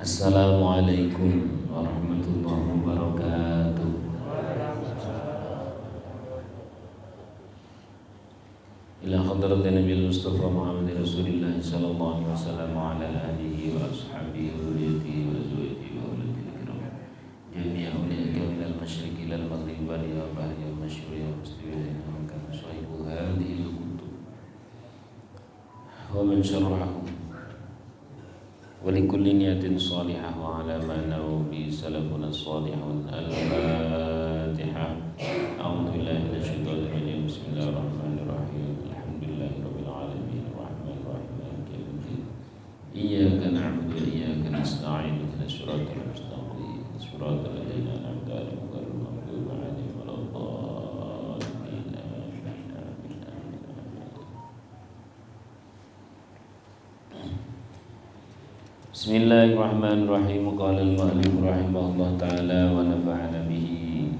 Assalamualaikum warahmatullahi wabarakatuh. Ila hadratin Nabi Mustafa Muhammad Rasulullah sallallahu alaihi wasallam wa ala alihi wa ashabihi wa dhurriyyatihi wa azwajihi wa auladihi kiram. Jami'a awliya'i min al-masyriq ila al-maghrib wa ya bahri al-masyriq ya mustawi innahum kanu sahibu hadhihi al-kutub. Wa man syarrahu wa likulli niyatin salihah wa ala ma nawu bi salafuna salihun. Al-Fatihah. A'udzu billahi minasyaitonir rajim. Bismillahirrahmanirrahim. Alhamdulillahirabbil alamin. Arrahmanir rahim. Maliki yaumiddin. Iyyaka na'budu wa iyyaka nasta'in. Ihdinas siratal mustaqim. Siratal ladzina an'amta 'alaihim ghairil maghdubi 'alaihim waladdallin. Amin. Amin. Bismillahirrahmanirrahim. Qala al-mu'allif rahimahullah ta'ala wa nafa'ana bihi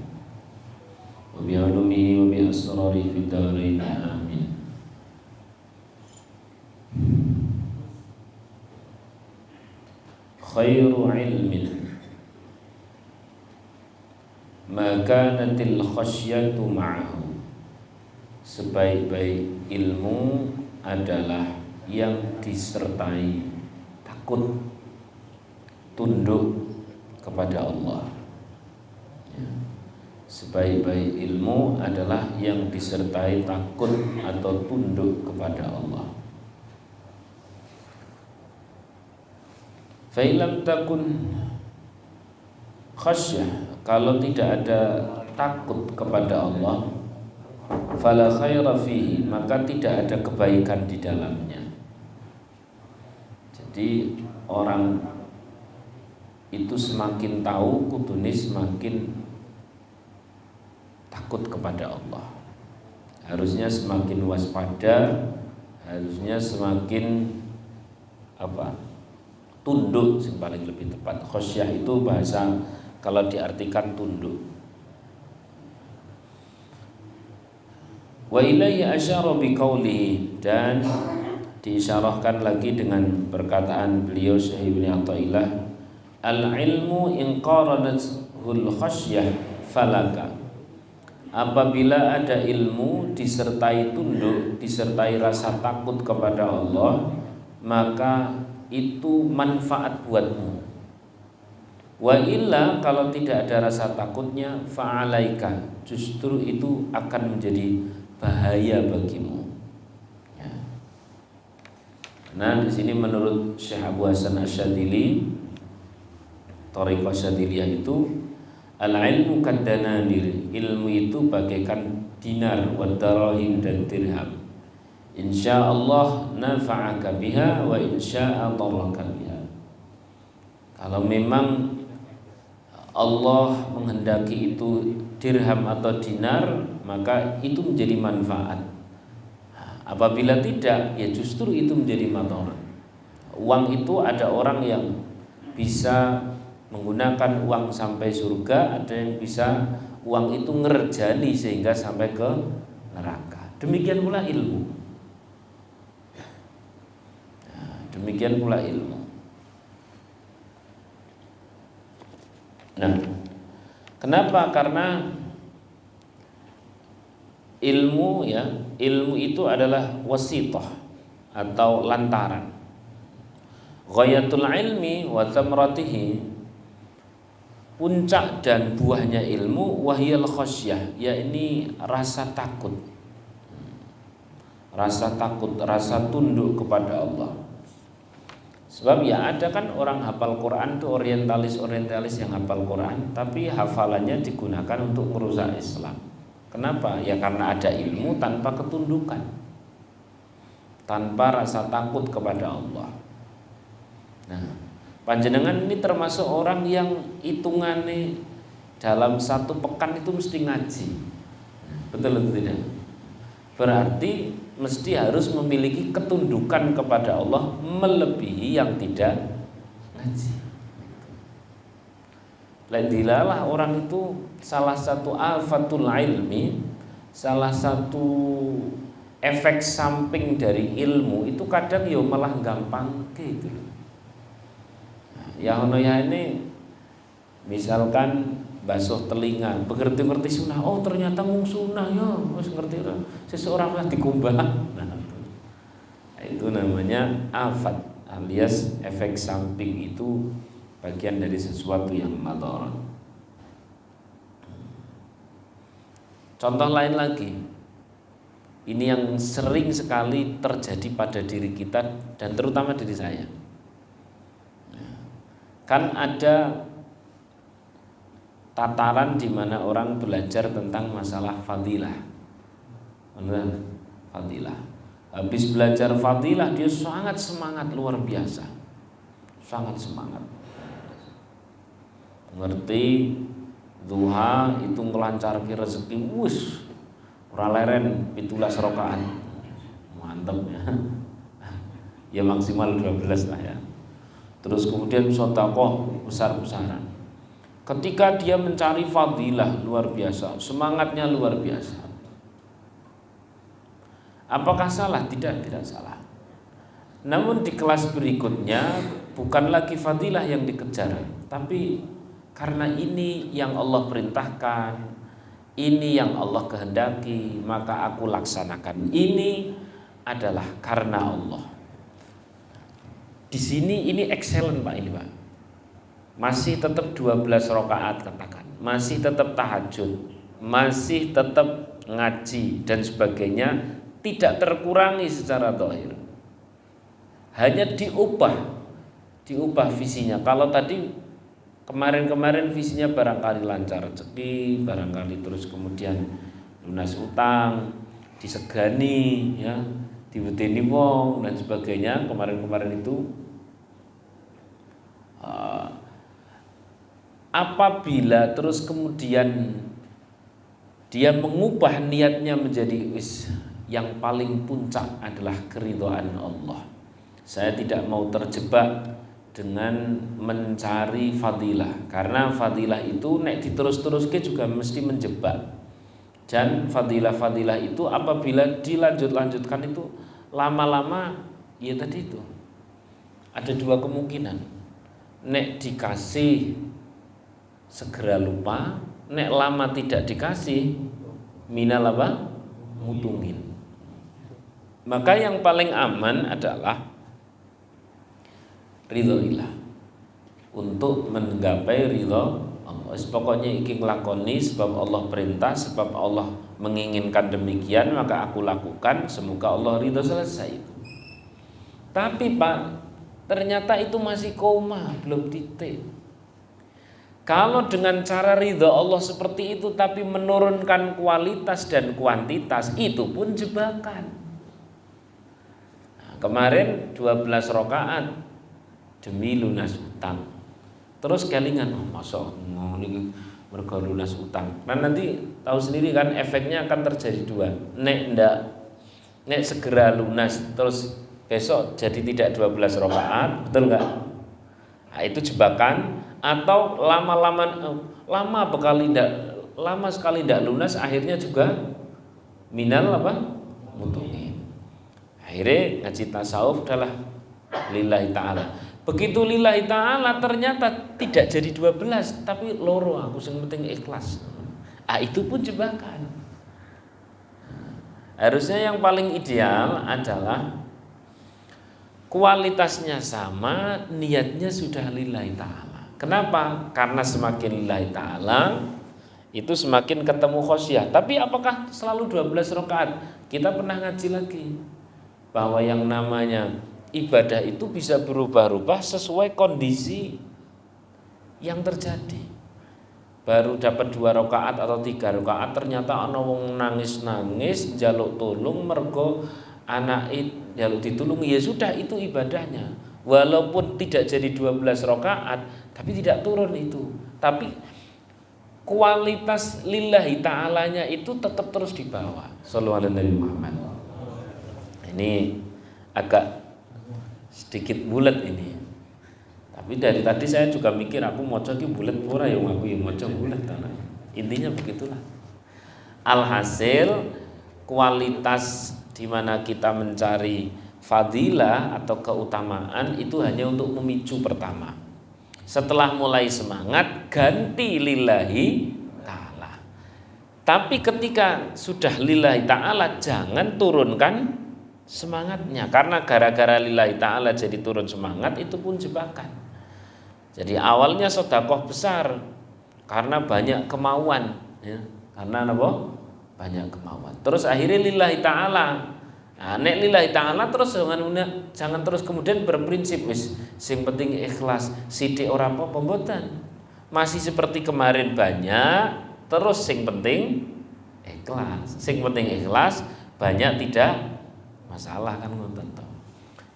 wa bi 'ulumihi wa bi asrarihi fid dharain. Amin. Khairu ilmin ma kanatil khasyatu ma'ahu. Sebaik-baik ilmu adalah yang disertai takut, tunduk kepada Allah. Sebaik-baik ilmu adalah yang disertai takut atau tunduk kepada Allah. Fa illam takun khasyah, kalau tidak ada takut kepada Allah, fala khaira fihi, maka tidak ada kebaikan di dalamnya. Jadi orang itu semakin tahu, kudune semakin takut kepada Allah. Harusnya semakin waspada, harusnya semakin tunduk, yang paling lebih tepat. Khosyah itu bahasa kalau diartikan tunduk. Wa ilayhi asyara biqaulihi, dan diisyarahkan lagi dengan perkataan beliau Syekh Ibnu Athaillah, al-ilmu in qaranatul khasyah falaka. Apabila ada ilmu disertai tunduk, disertai rasa takut kepada Allah, maka itu manfaat buatmu. Wa illa, kalau tidak ada rasa takutnya, fa'alaika, justru itu akan menjadi bahaya bagimu. Nah, di sini menurut Syekh Abu Hasan Asyadzili, Thariqah Syadziliyah itu, al-ilmu kaddananir, ilmu itu bagaikan dinar, wa darahim, dan dirham. Insyaallah nafa'aka biha wa insya'a daraka biha. Kalau memang Allah menghendaki itu dirham atau dinar, maka itu menjadi manfaat. Apabila tidak, ya justru itu menjadi madarat. Uang itu ada orang yang bisa menggunakan uang sampai surga, ada yang bisa uang itu ngerjani sehingga sampai ke neraka. Demikian pula ilmu. Demikian pula ilmu. Nah, kenapa? Karena ilmu itu adalah wasithah atau lantaran. Ghayatul ilmi wa thamratihi, puncak dan buahnya ilmu, wahyal khasyah, yakni rasa takut. Rasa takut, rasa tunduk kepada Allah. Sebab ya ada kan orang hafal Quran itu orientalis yang hafal Quran, tapi hafalannya digunakan untuk merusak Islam. Kenapa? Ya karena ada ilmu tanpa ketundukan, tanpa rasa takut kepada Allah. Nah, panjenengan ini termasuk orang yang hitungannya dalam satu pekan itu mesti ngaji. Betul atau tidak? Berarti mesti harus memiliki ketundukan kepada Allah melebihi yang tidak ngaji. Dilalah orang itu salah satu afatul ilmi, salah satu efek samping dari ilmu itu kadang ya malah gampang gitu. Ya ono ya ini misalkan basuh telinga, ngerti sunah. Oh ternyata mung sunah ya, wis ngerti ora. Seseorang lah dikumbah. Nah, itu namanya afat alias efek samping, itu bagian dari sesuatu yang madharat. Contoh lain lagi, ini yang sering sekali terjadi pada diri kita dan terutama diri saya. Kan ada tataran di mana orang belajar tentang masalah fadilah. Fadilah. Habis belajar fadilah dia sangat semangat luar biasa. Sangat semangat. Ngerti duha itu ngelancarke rezeki wis ora leren 17 rakaat. Mantep ya. Ya maksimal 12 lah ya. Terus kemudian sedekah besar-besaran. Ketika dia mencari fadilah luar biasa, semangatnya luar biasa. Apakah salah? Tidak salah. Namun di kelas berikutnya bukan lagi fadilah yang dikejar, tapi karena ini yang Allah perintahkan, ini yang Allah kehendaki, maka aku laksanakan. Ini adalah karena Allah. Di sini ini excellent Pak, ini Pak. Masih tetap 12 rakaat katakan, masih tetap tahajud, masih tetap ngaji dan sebagainya, tidak terkurangi secara zahir. Hanya diubah visinya. Kalau tadi kemarin visinya barangkali lancar rezeki, barangkali terus kemudian lunas utang, disegani ya, diwedeni wong dan sebagainya, kemarin itu apabila terus kemudian dia mengubah niatnya menjadi yang paling puncak adalah keridhaan Allah. Saya tidak mau terjebak dengan mencari fadilah, karena fadilah itu nek diterus-teruske juga mesti menjebak. Dan fadilah itu apabila dilanjutkan itu lama-lama ya tadi itu ada dua kemungkinan. Nek dikasih segera lupa, nek lama tidak dikasih minal apa? Mutungin. Maka yang paling aman adalah ridho ilah, untuk menggapai ridho Allah. Pokoknya iki nglakoni sebab Allah perintah, sebab Allah menginginkan demikian, maka aku lakukan, semoga Allah ridho, selesai itu. Tapi Pak, ternyata itu masih koma, belum titik. Kalau dengan cara ridho Allah seperti itu tapi menurunkan kualitas dan kuantitas, itu pun jebakan. Nah, kemarin 12 rakaat demi lunas utang. Terus kelingan, masa ini mergo lunas utang. Nah nanti tahu sendiri kan efeknya akan terjadi dua. Nek segera lunas terus besok jadi tidak 12 rakaat, betul enggak? Nah, itu jebakan. Atau lama sekali tidak lunas, akhirnya juga minal apa? Mutungin. Akhirnya ngaji tasawuf adalah lillahi ta'ala. Begitu lillahi ta'ala ternyata tidak jadi 12, tapi loro aku yang penting ikhlas. Itu pun jebakan. Harusnya yang paling ideal adalah kualitasnya sama, niatnya sudah lillahi ta'ala. Kenapa? Karena semakin lillahi ta'ala itu semakin ketemu khosyah. Tapi apakah selalu 12 rakaat? Kita pernah ngaji lagi bahwa yang namanya ibadah itu bisa berubah-ubah sesuai kondisi yang terjadi. Baru dapat 2 rakaat atau 3 rakaat ternyata ana wong nangis-nangis njaluk tulung mergo anake njaluk ditulung, ya sudah itu ibadahnya. Walaupun tidak jadi 12 rakaat, tapi tidak turun itu. Tapi kualitas lillahi ta'alanya itu tetap terus dibawa. Shallallahu alaihi Nabi Muhammad. Ini agak sedikit bulat ini. Tapi dari tadi saya juga mikir aku maca ki bulat ora ya aku ya maca bulat. Intinya begitulah. Alhasil kualitas di mana kita mencari fadilah atau keutamaan itu hanya untuk memicu pertama. Setelah mulai semangat ganti lillahi ta'ala. Tapi ketika sudah lillahi ta'ala jangan turunkan semangatnya, karena gara-gara lillahi ta'ala jadi turun semangat, itu pun jebakan. Jadi awalnya sedekah besar karena banyak kemauan, ya. Karena apa? Banyak kemauan. Terus akhirnya lillahi ta'ala. Nah, nek lillahi ta'ala terus jangan terus kemudian berprinsip wis sing penting ikhlas, sithik ora apa-apa mboten. Masih seperti kemarin banyak, terus sing penting ikhlas. Sing penting ikhlas, banyak tidak masalah kan ngoten to.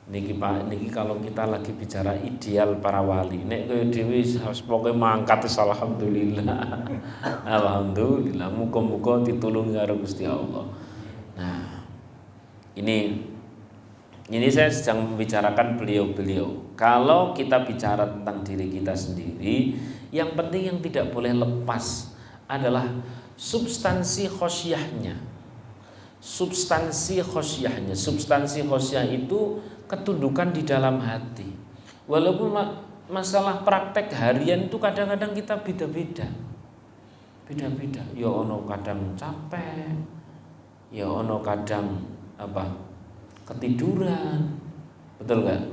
Niki Pak, niki kalau kita lagi bicara ideal para wali, nek kowe dhewe harus pokoke mangkat alhamdulillah. Alhamdulillah, muga-muga ditulungi karo Gusti Allah. Nah, ini saya sedang membicarakan beliau-beliau. Kalau kita bicara tentang diri kita sendiri, yang penting yang tidak boleh lepas adalah substansi khosyahnya. Substansi khosyah itu ketundukan di dalam hati. Walaupun masalah praktek harian itu kadang-kadang kita beda-beda. Ya ono kadang capek, ya ono kadang ketiduran, betul gak?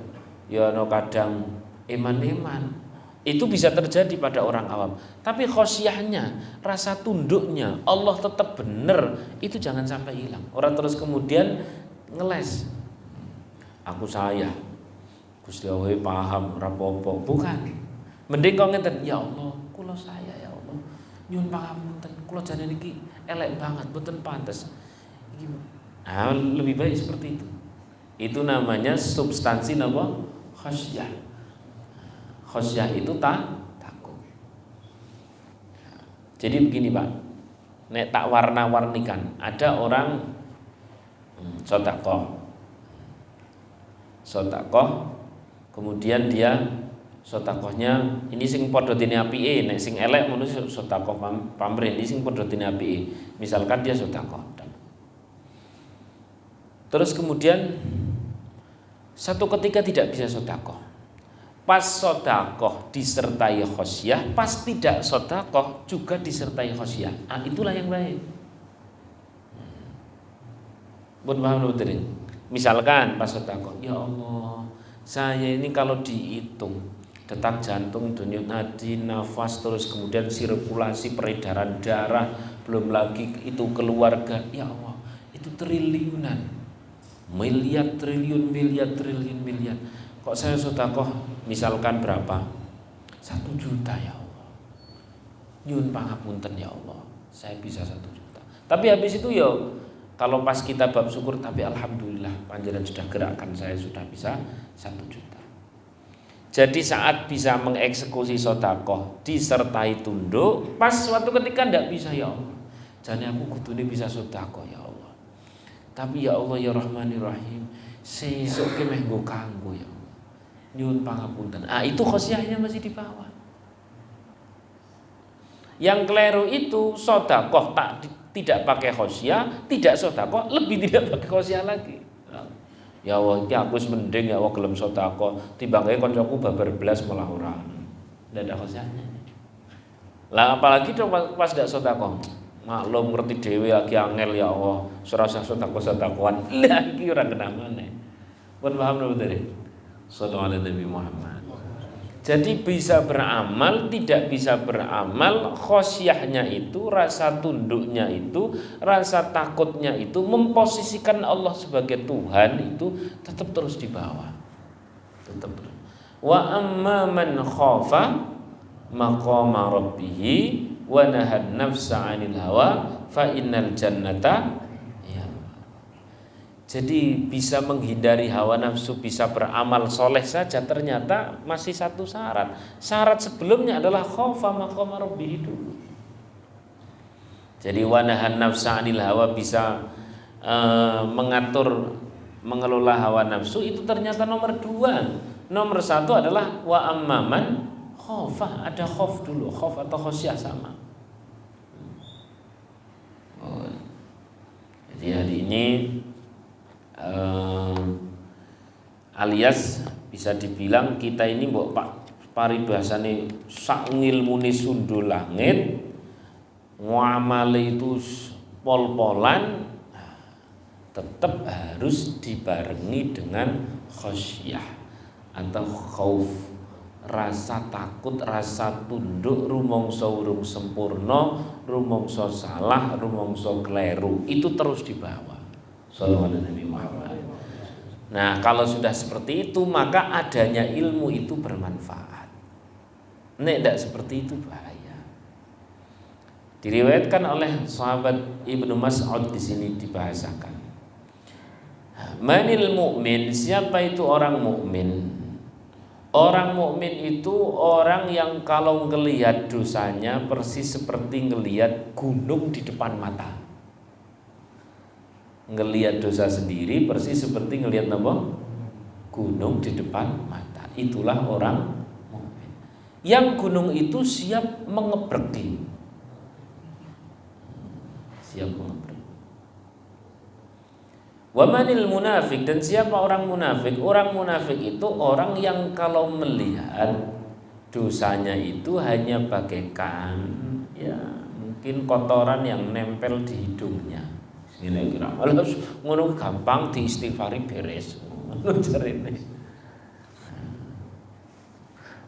Ya ono kadang eman-eman. Itu bisa terjadi pada orang awam. Tapi khosyahnya, rasa tunduknya, Allah tetap benar, itu jangan sampai hilang. Orang terus kemudian ngeles. Aku saya, Gusti Allah paham rapopo, bukan. Mending kau ngeten, ya Allah, kula saya ya Allah, nyuwun pangapunten, kula jane niki elek banget, mboten pantes. Nah, lebih baik seperti itu. Itu namanya substansi napa? Khasyah. Khosyah itu takut. Jadi begini Pak, nek tak warna-warnikan, ada orang sedekah, kemudian dia sedekahnya ini sing padha dene apike, nek sing elek ngono sedekah pamrih, ini sing padha dene apike. Misalkan dia sedekah. Terus kemudian satu ketika tidak bisa sedekah. Pas sedekah disertai khosyah, pas tidak sedekah juga disertai khosyah. Ah, itulah yang baik. Buat paham betul. Misalkan pas sedekah, ya Allah, saya ini kalau dihitung detak jantung, denyut nadi, nafas, terus kemudian sirkulasi, peredaran darah, belum lagi itu keluarga, ya Allah, itu triliunan, miliar triliun. Kok saya sedekah misalkan berapa? 1 juta ya Allah. Nyuwun pangapunten ya Allah, saya bisa 1 juta. Tapi habis itu ya kalau pas kita bab syukur, tapi alhamdulillah panjenengan sudah gerakkan saya sudah bisa 1 juta. Jadi saat bisa mengeksekusi sedekah disertai tunduk, pas suatu ketika ndak bisa ya Allah. Jane aku kudune bisa sedekah ya Allah. Tapi ya Allah ya Rahmanir Rahim, sesuk ke meh nggo kanggo ya. Nyuwun pangapunten. Ah, itu khosyahnya masih di bawah. Yang keliru itu sedekah tidak pakai khosyah, tidak sedekah, lebih tidak pakai khosyah lagi. Ya Allah, iki aku wis mending ya Allah gelem sedekah, timbangane kancaku babar belas malah ora. Ndak ada khosyahnya. Lah apalagi dong pas ndak sedekah. Maklum ngerti dhewe lagi angel ya Allah, ora usah sedekah-sedekahan. Lah iki ora kena maneh. Pun paham lho betul. Sallallahu alaihi Nabi Muhammad. Jadi bisa beramal, tidak bisa beramal, khosyahnya itu, rasa tunduknya itu, rasa takutnya itu, memposisikan Allah sebagai Tuhan itu tetap terus di bawah. Tetap terus. Wa amma man khafa maqama rabbih wa nahan nafsa 'anil hawa fa innal jannata. Jadi bisa menghindari hawa nafsu, bisa beramal soleh saja, ternyata masih satu syarat. Syarat sebelumnya adalah khaufa maqama rabbih dulu. Jadi wanahan nafsa anil hawa, bisa mengatur, mengelola hawa nafsu, itu ternyata nomor 2. Nomor 1 adalah wa amman khaufa, ada khauf dulu, khauf atau khosyah sama. Jadi hari ini alias bisa dibilang kita ini mbok Pak paribasane sak ngilmune sundul langit, muamale itu pol-polan, tetap harus dibarengi dengan khasyah atau khauf, rasa takut, rasa tunduk, rumangsa urung sempurna, rumangsa salah, rumangsa kleru, itu terus dibawa. Sallallahu alaihi Muhammad. Nah, kalau sudah seperti itu maka adanya ilmu itu bermanfaat. Nek tidak seperti itu bahaya. Diriwayatkan oleh sahabat Ibnu Mas'ud di sini dibahasakan. Manil mu'min, siapa itu orang mukmin? Orang mukmin itu orang yang kalau ngelihat dosanya persis seperti ngelihat gunung di depan mata. Ngelihat dosa sendiri persis seperti ngelihat apa? Gunung di depan mata. Itulah orang mukmin. Yang gunung itu siap mengebreki. Siap mengebreki. Wamanil munafik, dan siapa orang munafik? Orang munafik itu orang yang kalau melihat dosanya itu hanya bagaikan ya mungkin kotoran yang nempel di hidungnya. Ini kira ngono gampang diistighfari beres.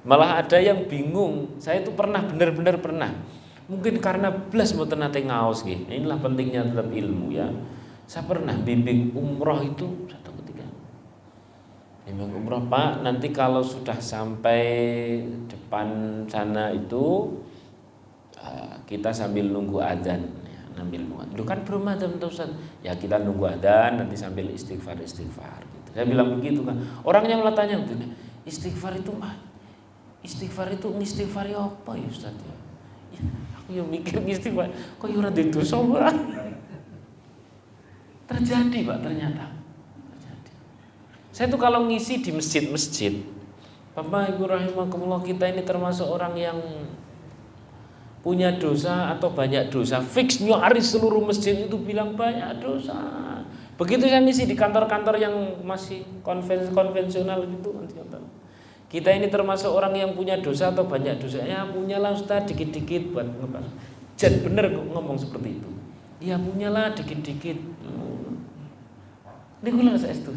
Malah ada yang bingung. Saya itu pernah benar-benar pernah. Mungkin karena blas mboten nate ngaos nggih. Inilah pentingnya tetap ilmu ya. Saya pernah bimbing umroh itu satu ketika. Bimbing umroh, Pak, nanti kalau sudah sampai depan sana itu kita sambil nunggu adzan, ya, sambil nunggu. Lu kan belum adzan Ustaz. Ya kita nunggu adzan nanti sambil istighfar gitu. Saya bilang begitu kan. Orangnya malah tanya begini, istighfar itu ngistighfari apa ya Ustaz ya? Aku yang mikir istighfar, kok ora dosa wae. Terjadi Pak, ternyata terjadi. Saya tuh kalau ngisi di masjid-masjid, Bapak Ibu rahimakumullah, kita ini termasuk orang yang punya dosa atau banyak dosa. Fix nyaris seluruh masjid itu bilang banyak dosa. Begitu saya ngisi di kantor-kantor yang masih konvensional gitu, kita ini termasuk orang yang punya dosa atau banyak dosa. Ya punyalah Ustaz dikit-dikit buat ngebahas. Jan bener ngomong seperti itu. Ya punyalah dikit-dikit. Ini gula saya itu.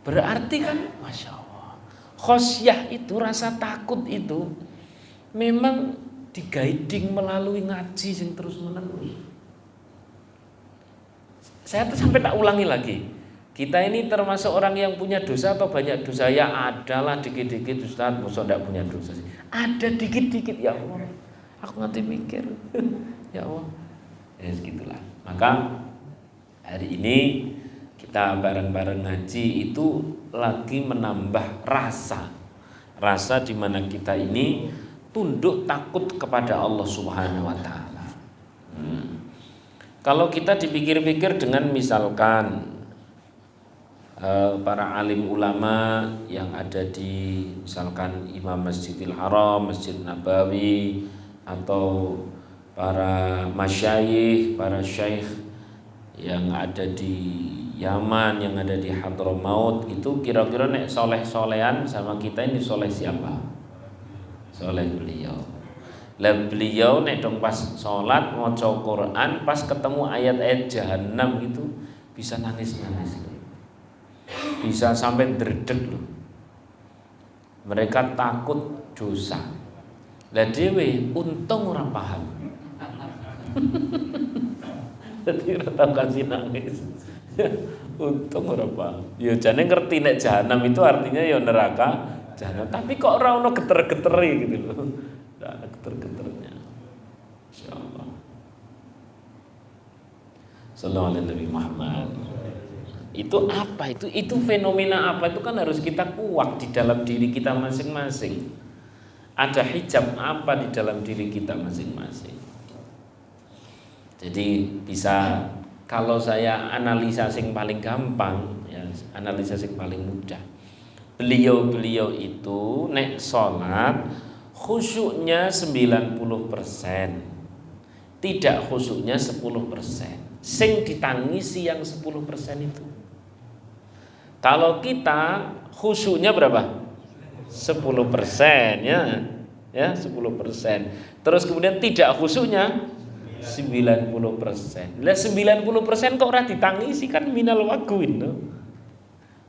Berarti kan, masya Allah, khosyah itu, rasa takut itu memang diguiding melalui ngaji yang terus menerus. Saya tuh sampai tak ulangi lagi. Kita ini termasuk orang yang punya dosa atau banyak dosa? Ya adalah dikit-dikit Ustaz, masa tidak punya dosa sih? Ada dikit-dikit ya Allah. Aku nanti mikir, ya Allah. Ya segitulah. Maka hari ini kita bareng-bareng ngaji itu lagi menambah rasa di mana kita ini tunduk takut kepada Allah Subhanahu wa taala. Kalau kita dipikir-pikir dengan misalkan para alim ulama yang ada di misalkan Imam Masjidil Haram, Masjid Nabawi, atau para masyayikh, para syekh yang ada di Yaman, yang ada di Hadramaut, itu kira-kira nek soleh-solehan sama kita ini soleh siapa? Soleh beliau. Lah beliau nek dong pas sholat maca Quran, pas ketemu ayat-ayat jahanam itu bisa nangis-nangis loh. Bisa sampai dredeg loh. Mereka takut dosa. Lah dhewe untung ora paham. Jadi ora tau kasih nangis. Untung ora paham. Ya jane ngerti nek jahanam itu artinya ya neraka jahanam, tapi kok ora ono geter-getere gitu loh. Ora ada geter-geternya. Insyaallah. Sallallahu alaihi Nabi Muhammad. Itu apa itu? Itu fenomena apa? Itu kan harus kita kuak di dalam diri kita masing-masing. Ada hijab apa di dalam diri kita masing-masing. Jadi bisa, kalau saya analisa yang paling gampang ya, analisa yang paling mudah. Beliau itu nek salat khusyuknya 90%. Tidak khusyuknya 10%. Sing ditangisi yang 10% itu. Kalau kita khusyuknya berapa? 10% ya 10%. Terus kemudian tidak khusyuknya 90%. Lah 90% kok ora ditangisi kan minal wagwin no?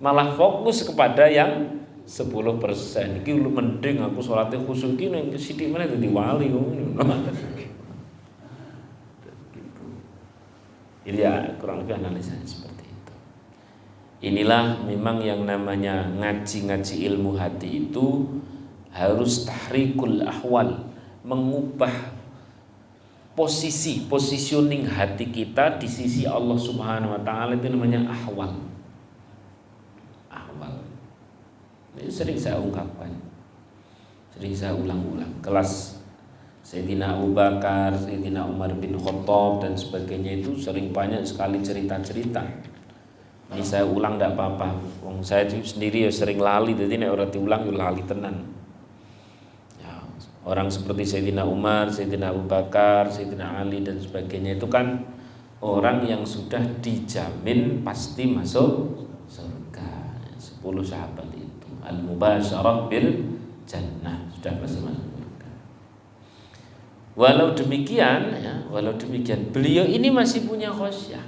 Malah fokus kepada yang 10%. Iki lu mending aku salate khusyuk iki ning sithik meneh dadi wali ngono. Jadi ya kurang lebih analisanya seperti itu. Inilah memang yang namanya ngaji-ngaji ilmu hati itu harus tahrikul ahwal, mengubah positioning hati kita di sisi Allah Subhanahu wa taala, itu namanya ahwal. Ini sering saya ungkapkan, sering saya ulang-ulang. Kelas Sayyidina Abu Bakar, Sayyidina Umar bin Khattab dan sebagainya itu sering banyak sekali cerita-cerita. Ini saya ulang tidak apa-apa. Saya sendiri ya sering lali, jadi nek ora diulang yo lali tenan. Ya, orang seperti Sayyidina Umar, Sayyidina Abu Bakar, Sayyidina Ali dan sebagainya itu kan orang yang sudah dijamin pasti masuk surga. 10 sahabat itu al-mubasyarah bil jannah, sudah pasti masuk surga. Walau demikian beliau ini masih punya khosyah.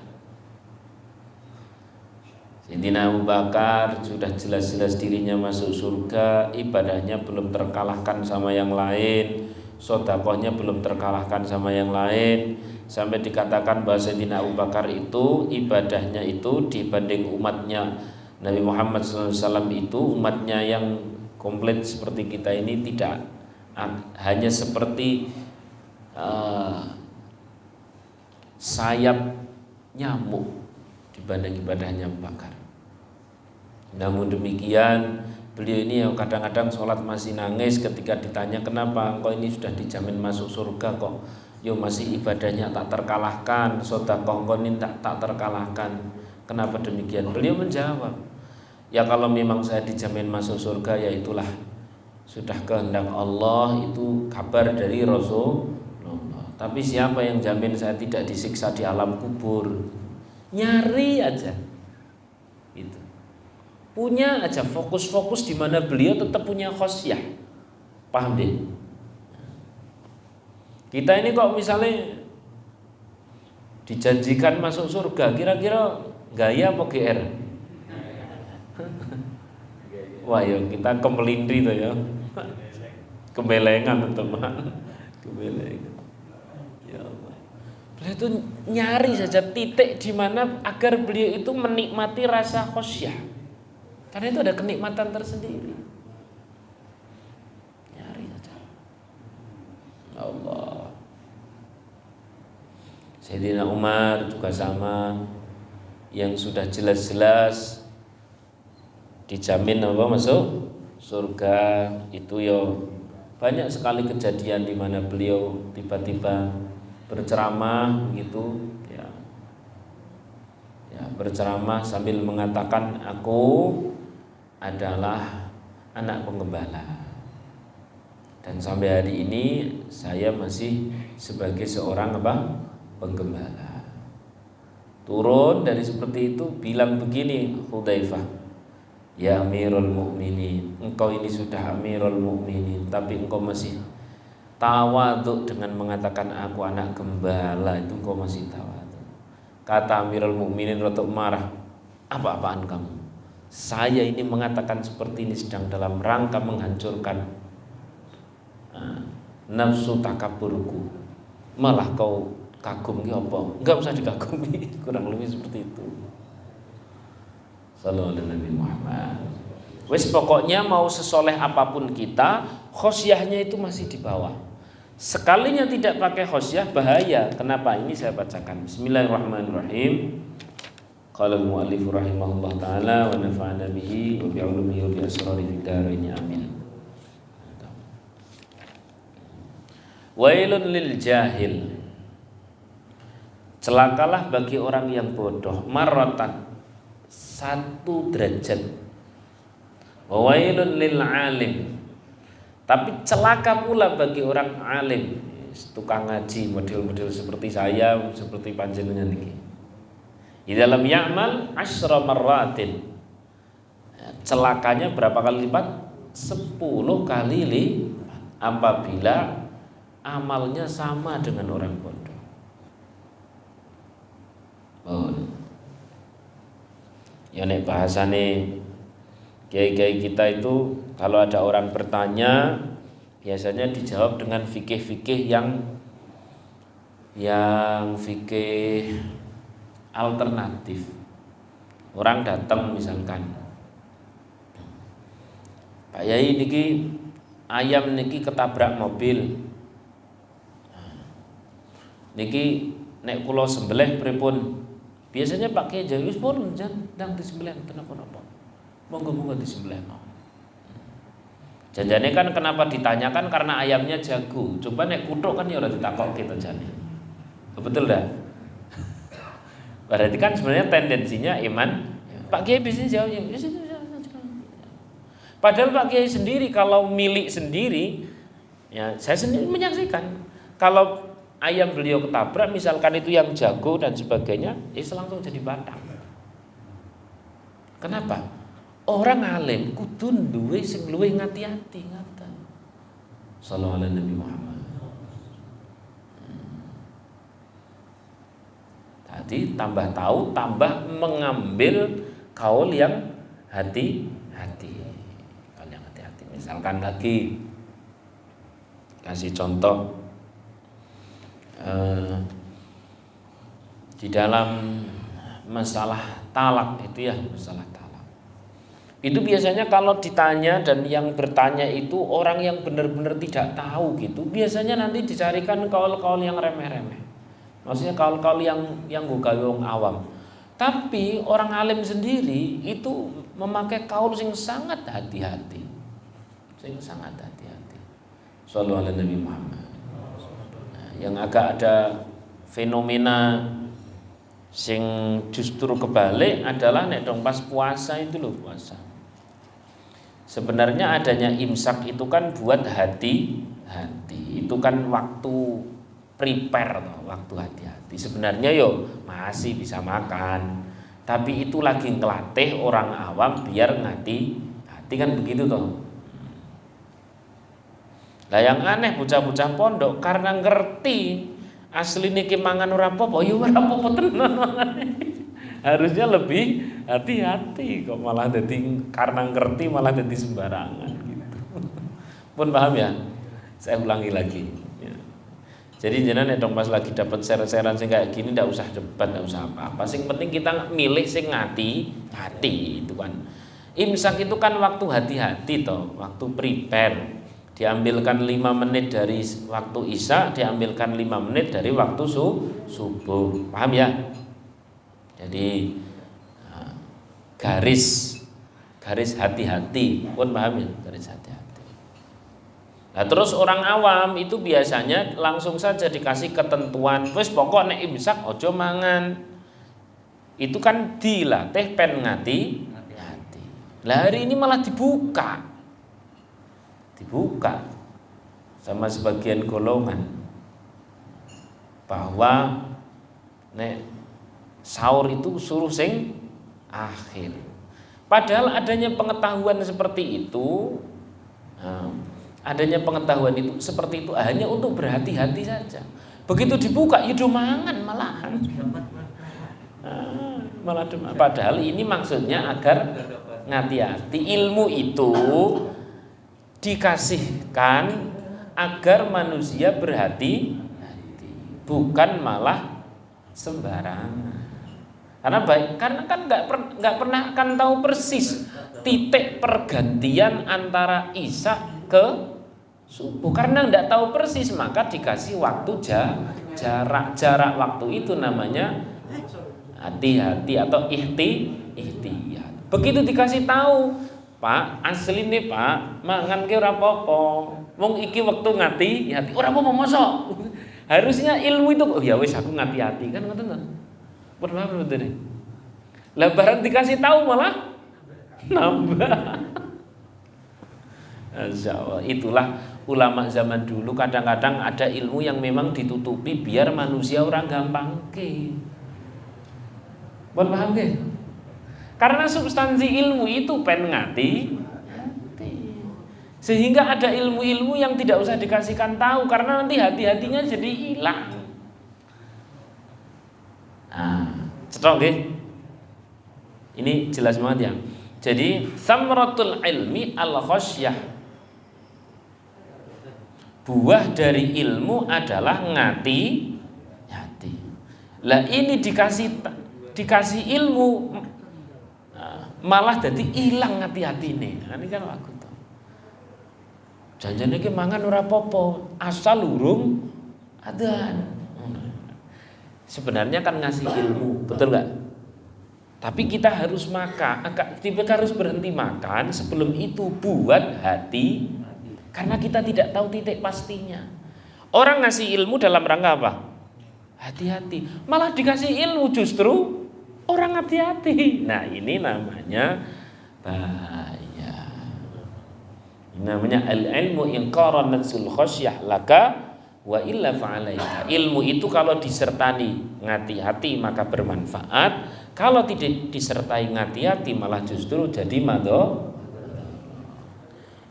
Sayyidina Abu Bakar sudah jelas-jelas dirinya masuk surga, ibadahnya belum terkalahkan sama yang lain, sedekahnya belum terkalahkan sama yang lain, sampai dikatakan bahwa Sayyidina Abu Bakar itu ibadahnya itu dibanding umatnya Nabi Muhammad SAW itu, umatnya yang komplit seperti kita ini tidak hanya seperti sayap nyamuk dibanding ibadahnya Abu Bakar. Namun demikian beliau ini yang kadang-kadang sholat masih nangis ketika ditanya kenapa engkau ini sudah dijamin masuk surga kok yo masih ibadahnya tak terkalahkan, sedekah engkau ini tak terkalahkan. Kenapa demikian? Beliau menjawab, ya kalau memang saya dijamin masuk surga ya itulah sudah kehendak Allah, itu kabar dari Rasulullah. Tapi siapa yang jamin saya tidak disiksa di alam kubur? Nyari aja itu, punya aja fokus-fokus di mana beliau tetap punya khosyah. Paham deh? Kita ini kok misalnya dijanjikan masuk surga, kira-kira gaya apa GR? Wah ya kita kemelindri tuh ya, kebelengan teman, kebelengan. Ya Allah. Beliau itu nyari saja titik di mana agar beliau itu menikmati rasa khosyah, karena itu ada kenikmatan tersendiri. Nyari saja. Allah. Sayyidina Umar juga sama, yang sudah jelas-jelas dijamin apa masuk surga itu yo banyak sekali kejadian di mana beliau tiba-tiba berceramah gitu ya, berceramah sambil mengatakan aku adalah anak penggembala dan sampai hari ini saya masih sebagai seorang apa penggembala. Turun dari seperti itu bilang begini Hudzaifah, ya Amirul Mukminin, engkau ini sudah Amirul Mukminin tapi engkau masih tawadhu dengan mengatakan aku anak gembala, itu engkau masih tawadhu. Kata Amirul Mukminin rotok marah, apa-apaan kamu? Saya ini mengatakan seperti ini sedang dalam rangka menghancurkan nafsu takaburku, malah kau kagum ki apa? Enggak usah dikagumi, kurang lebih seperti itu. Sallallahu alaihi Nabi Muhammad. Wes pokoknya mau sesoleh apapun kita, khosyahnya itu masih di bawah. Sekalinya tidak pakai khosyah bahaya. Kenapa? Ini saya bacakan. Bismillahirrahmanirrahim. Qala al-mu'allif rahimahullah taala wa nafa'ana bihi wa bi 'ulumihi wa bi asrari fid dharain amin. Wailun lil jahil. Celakalah bagi orang yang bodoh, marratan, 1 derajat. Wailun lil alim. Tapi celaka pula bagi orang alim, tukang ngaji model-model seperti saya, seperti panjenengan ini. Di dalam ya'mal 10 marratin. Celakanya berapa kali lipat? 10 kali lipat apabila amalnya sama dengan orang bodoh. Ya nek bahasane kiai-kiai kita itu kalau ada orang bertanya biasanya dijawab dengan fikih-fikih yang fikih alternatif. Orang datang misalkan, Pak Yai niki ayam niki ketabrak mobil. Niki nek kula sembelih pripun? Biasanya Pak Kiai jawab wis pun ndang disembelih kenapa-napa. Monggo-monggo disembelih mau. Janjane kan kenapa ditanyakan karena ayamnya jago. Coba nek kuthuk kan ya ora ditakok gitu jane. Betul dah? Berarti kan sebenarnya tendensinya iman. Pak Kiai biasanya jawabnya, padahal Pak Kiai sendiri kalau milik sendiri, ya saya sendiri menyaksikan kalau ayam beliau ketabrak, misalkan itu yang jago dan sebagainya, langsung jadi batang. Kenapa? Orang alim kudu duwe sing luwih ngati-ati ngaten. Sallallahu alaihi Nabi Muhammad. Jadi tambah tahu, tambah mengambil kaul yang hati-hati. Kaul yang hati-hati. Misalkan lagi kasih contoh di dalam masalah talak itu ya, masalah talak. Itu biasanya kalau ditanya dan yang bertanya itu orang yang benar-benar tidak tahu gitu, biasanya nanti dicarikan kaul-kaul yang remeh-remeh. Maksudnya kaul-kaul yang gawe wong awam. Tapi orang alim sendiri itu memakai kaul sing sangat hati-hati. Sing sangat hati-hati. Shallallahu alaihi Nabi Muhammad. Nah, yang agak ada fenomena sing justru kebalik adalah nek dong pas puasa itu loh, puasa. Sebenarnya adanya imsak itu kan buat hati-hati. Itu kan waktu prepare toh, waktu hati-hati. Sebenarnya yo masih bisa makan, tapi itu lagi ngelatih orang awam biar hati kan begitu toh. Lah yang aneh bocah-bocah pondok karena ngerti asli niki mangan ora apa-apa, yo ora apa-apa tenan. Harusnya lebih hati-hati kok malah jadi karena ngerti malah jadi sembarangan gitu. Pun paham ya? Saya ulangi lagi. Jadi jenengan dong pas lagi dapat share-sharean sing kayak gini ndak usah debat, ndak usah apa-apa. Sing penting kita milih sing hati itu kan. Imsak itu kan waktu hati-hati toh, waktu prepare. Diambilkan 5 menit dari waktu Isya, diambilkan 5 menit dari waktu subuh. Paham ya? Jadi garis hati-hati pun paham ya, garis hati-hati. Nah, terus orang awam itu biasanya langsung saja dikasih ketentuan, wis pokok nek imsak ojo mangan. Itu kan dilatih pen ngati. Lah hari ini malah dibuka sama sebagian golongan bahwa nek sahur itu suruh sing akhir. Padahal adanya pengetahuan seperti itu. Adanya pengetahuan itu seperti itu hanya untuk berhati-hati saja. Begitu dibuka, yudo mangan malahan. Malah padahal ini maksudnya agar ngati-hati. Ilmu itu dikasihkan agar manusia berhati-hati, bukan malah sembarangan. Karena kan nggak pernah akan tahu persis titik pergantian antara Isya ke subuh, karena tidak tahu persis maka dikasih waktu jarak waktu itu namanya hati-hati atau ihtiyat. Begitu dikasih tahu, Pak, asli nih Pak, mangan ke ora apa-apa. Wong iki waktu ngati-hati, ora apa-apa mosok. Harusnya ilmu itu, oh ya wis aku ngati-hati kan ngoten to. Pernah betul. Lah barang dikasih tahu malah nambah. Insyaallah, itulah ulama zaman dulu. Kadang-kadang ada ilmu yang memang ditutupi biar manusia orang gampang ke. Buat paham ke? Karena substansi ilmu itu pen ngati. Sehingga ada ilmu-ilmu yang tidak usah dikasihkan tahu karena nanti hati-hatinya jadi hilang. Nah, cetok nggih. Ini jelas banget ya. Jadi samratul ilmi al-khasyah. Buah dari ilmu adalah ngati. Lah ini dikasih ilmu malah jadi hilang hati-hatine. Nah, ini kan aku tuh. Janjane ki mangan ora apa-apa, asal urung adzan. Sebenarnya kan ngasih ilmu, betul enggak? Tapi kita harus makan, kita harus berhenti makan sebelum itu buat hati, karena kita tidak tahu titik pastinya. Orang ngasih ilmu dalam rangka apa? Hati-hati. Malah dikasih ilmu justru orang hati-hati. Nah ini namanya bahaya. Ini namanya al-ilmu inqaran nafsul khasyah laka wa illa fa'alaika. Ilmu itu kalau disertai ngati-hati maka bermanfaat. Kalau tidak disertai ngati-hati malah justru jadi madho.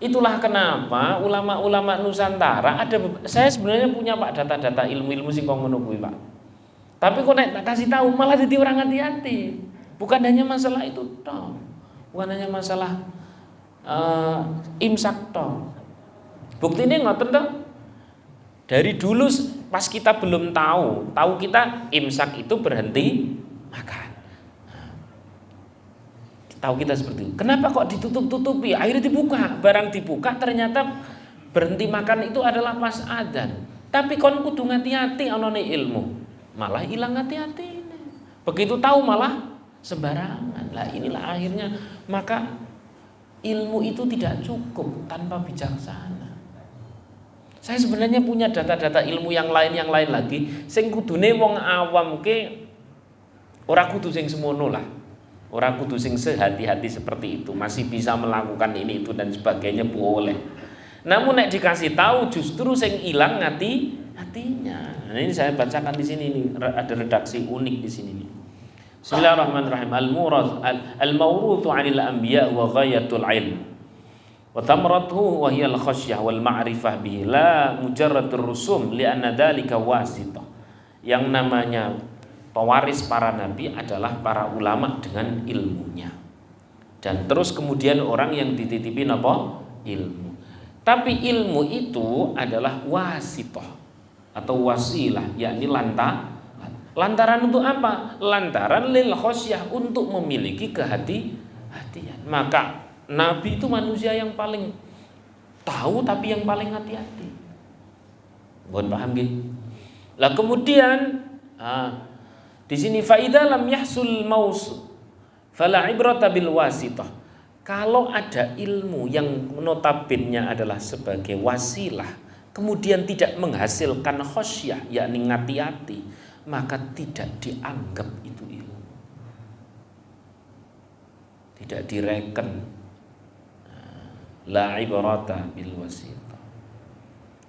Itulah kenapa ulama-ulama Nusantara saya sebenarnya punya Pak data-data ilmu-ilmu sing kok ngono kuwi Pak. Tapi kok nek tak kasih tahu malah jadi orang hati-hati. Bukan hanya masalah itu toh. Bukan hanya masalah imsak toh. Buktine ngoten toh. Dari dulu pas kita belum tahu kita imsak itu berhenti makan. Tahu kita seperti itu. Kenapa kok ditutup-tutupi? Akhirnya dibuka. Barang dibuka ternyata berhenti makan itu adalah pas adzan. Tapi kon kudu hati-hati anone ilmu. Malah hilang hati-hati. Begitu tahu malah sembarangan. Lah inilah akhirnya maka ilmu itu tidak cukup tanpa bijaksana. Saya sebenarnya punya data-data ilmu yang lain lagi. Sing kudune wong awam ke ora kudu sing semono lah. Orang kudu sing sehati-hati seperti itu, masih bisa melakukan ini itu dan sebagainya boleh. Namun nek dikasih tahu justru sing ilang hatinya. Nah, ini saya bacakan di sini nih, ada redaksi unik di sini nih. Bismillahirrahmanirrahim. Al-mawruthu 'anil anbiya wa ghayatul 'ilm. Wa thamratuhu wa hiya al-khasyah wal ma'rifah bihi la mujarradur rusum li'anna dzalika wasithah. Yang namanya pewaris para nabi adalah para ulama dengan ilmunya. Dan terus kemudian orang yang dititipin apa? Ilmu. Tapi ilmu itu adalah wasithah atau wasilah, yakni lantaran untuk apa? Lantaran lil khasyah, untuk memiliki kehati-hatian. Maka nabi itu manusia yang paling tahu tapi yang paling hati-hati. Mohon paham nggih? Lah kemudian di sini faida lam yahsul mausu fala ibrata bil wasitah. Kalau ada ilmu yang notabene adalah sebagai wasilah kemudian tidak menghasilkan khasyah yakni ngati-hati, maka tidak dianggap itu ilmu. Tidak direken. La ibrata bil wasitah.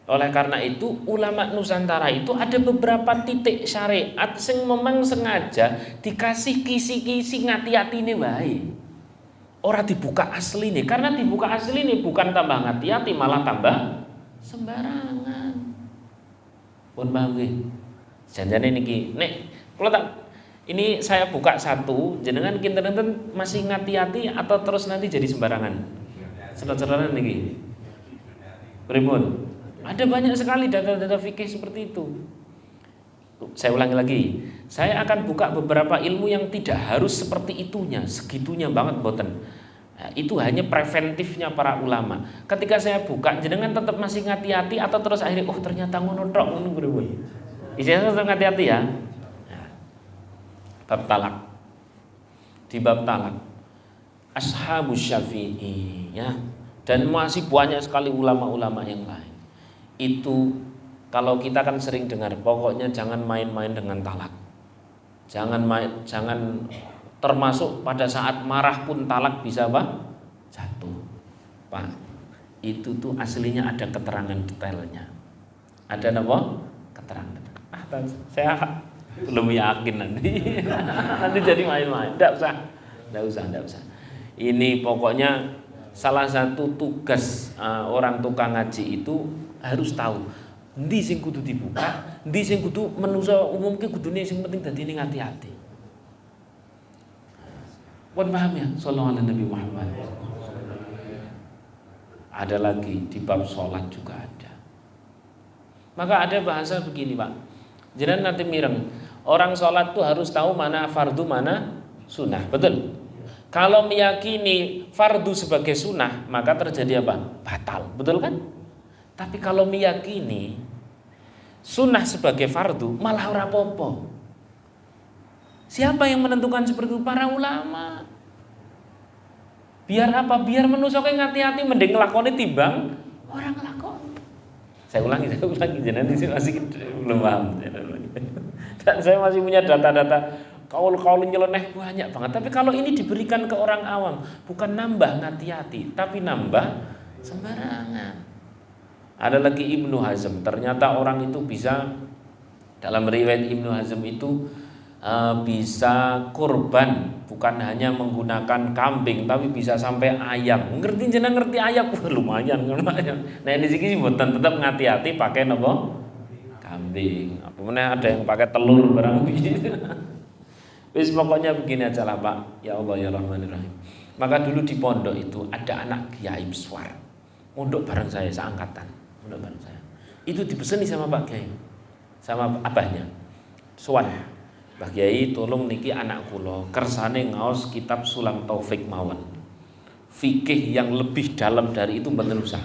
Oleh karena itu ulama Nusantara itu ada beberapa titik syariat sing memang sengaja dikasih kisi-kisi ngati-hatine wae. Ora dibuka asli nih, karena dibuka asli nih bukan tambah ngati-hati malah tambah sembarangan. Pun paham nggih? Janjane niki nek kula tak ini saya buka satu jenengan kinten-kinten masih ngati-hati atau terus nanti jadi sembarangan. Sedot-sedotan niki. Pripun? Ada banyak sekali data-data fikih seperti itu. Saya ulangi lagi. Saya akan buka beberapa ilmu yang tidak harus seperti itunya, segitunya banget boten. Nah, itu hanya preventifnya para ulama. Ketika saya buka, jenengan tetap masih ngati-hati atau terus akhirnya ternyata ngono tok ngono pripun. Isinya tetap ngati-hati ya. Nah, bab talak. Di bab talak Ashabus Syafi'i ya, dan masih banyak sekali ulama-ulama yang lain. Itu kalau kita kan sering dengar pokoknya jangan main-main dengan talak. Jangan termasuk pada saat marah pun talak bisa apa? Jatuh. Pak, itu tuh aslinya ada keterangan detailnya. Ada apa? Keterangan. Saya belum yakin nanti. Nanti jadi main-main. Enggak usah. Ini pokoknya salah satu tugas orang tukang ngaji itu harus tahu endi sing kudu dibuka, endi sing kudu manusa umum ki kudune sing penting dadi ning ati-ati. Pun paham ya? Sallallahu alaihi Nabi Muhammad. Ada lagi di bab sholat juga ada. Maka ada bahasa begini Pak. Jangan nanti mireng. Orang sholat tuh harus tahu mana fardu mana sunnah. Betul? Kalau meyakini fardu sebagai sunnah, maka terjadi apa? Batal. Betul kan? Tapi kalau meyakini sunnah sebagai fardu, malah ora apa-apa. Siapa yang menentukan seperti itu? Para ulama. Biar apa? Biar manusia kayak ngati-hati mending ngelakoni timbang orang ngelakoni. Saya ulangi. Jangan masih belum paham. Dan saya masih punya data-data kaul nyeleneh banyak banget. Tapi kalau ini diberikan ke orang awam, bukan nambah ngati-hati, tapi nambah sembarangan. Ada lagi Ibnu Hazm. Ternyata orang itu bisa, dalam riwayat Ibnu Hazm itu bisa kurban, bukan hanya menggunakan kambing, tapi bisa sampai ayam. Ngerti ayam? Wah, lumayan. Nah ini sih buatan tetap ngati-hati pakai nopo kambing. Apa mana ada yang pakai telur barang begitu. Wis pokoknya begini aja lah Pak. Ya Allah ya Rahmanir Rahim. Maka dulu di pondok itu ada anak kiai besar. Pondok bareng saya seangkatan. Pondok bareng saya. Itu dipeseni sama Pak Kiai, sama abahnya. Sowan. Mbah Kiai tolong niki anak kula kersane ngaos kitab Sulam Taufik mawon. Fikih yang lebih dalam dari itu mboten usah.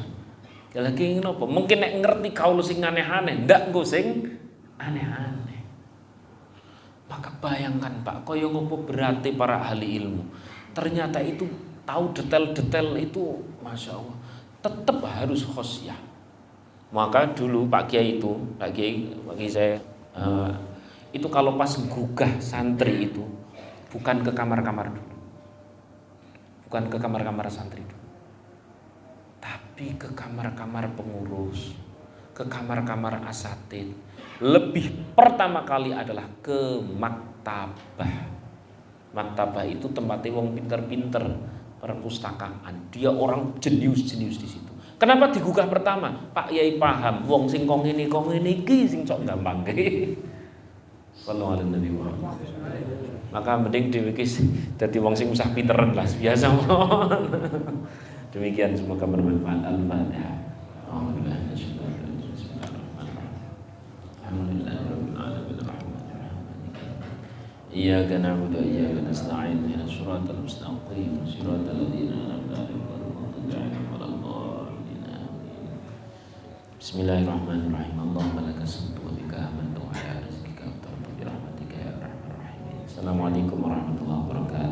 Lagi ngopo? Mungkin nek ngerti kaul sing aneh-aneh, ndak nggo sing aneh-aneh. Maka bayangkan Pak, kaya ngopo berarti para ahli ilmu. Ternyata itu tahu detail-detail itu, Masya Allah. Tetap harus khosyah. Maka dulu Pak Kiai itu, Pak Kiai bagi saya itu kalau pas gugah santri itu bukan ke kamar-kamar dulu, bukan ke kamar-kamar santri dulu, tapi ke kamar-kamar pengurus, ke kamar-kamar asatid. Lebih pertama kali adalah ke maktabah. Maktabah itu tempatnya wong pinter-pinter, perpustakaan. Dia orang jenius-jenius di situ. Kenapa digugah pertama? Pak Yai paham, wong sing kong ini iki sing sok gampang iki. Sallallahu alaihi Nabi Muhammad. Maka mending dhewe iki dadi wong sing usah pinteran lah biasa. Demikian semoga bermanfaat. Al-Fatihah. Iyyaka na'budu wa iyyaka nasta'in ihdinas siratal mustaqim siratal ladzina an'amta 'alaihim ghairil maghdubi 'alaihim waladdallin. Bismillahirrahmanirrahim. Allahumma lakas hamdu wa bika amantu wa ala rizqika wa tawfiq bi rahmatika ya arhamar rahimin. Assalamualaikum warahmatullahi wabarakatuh.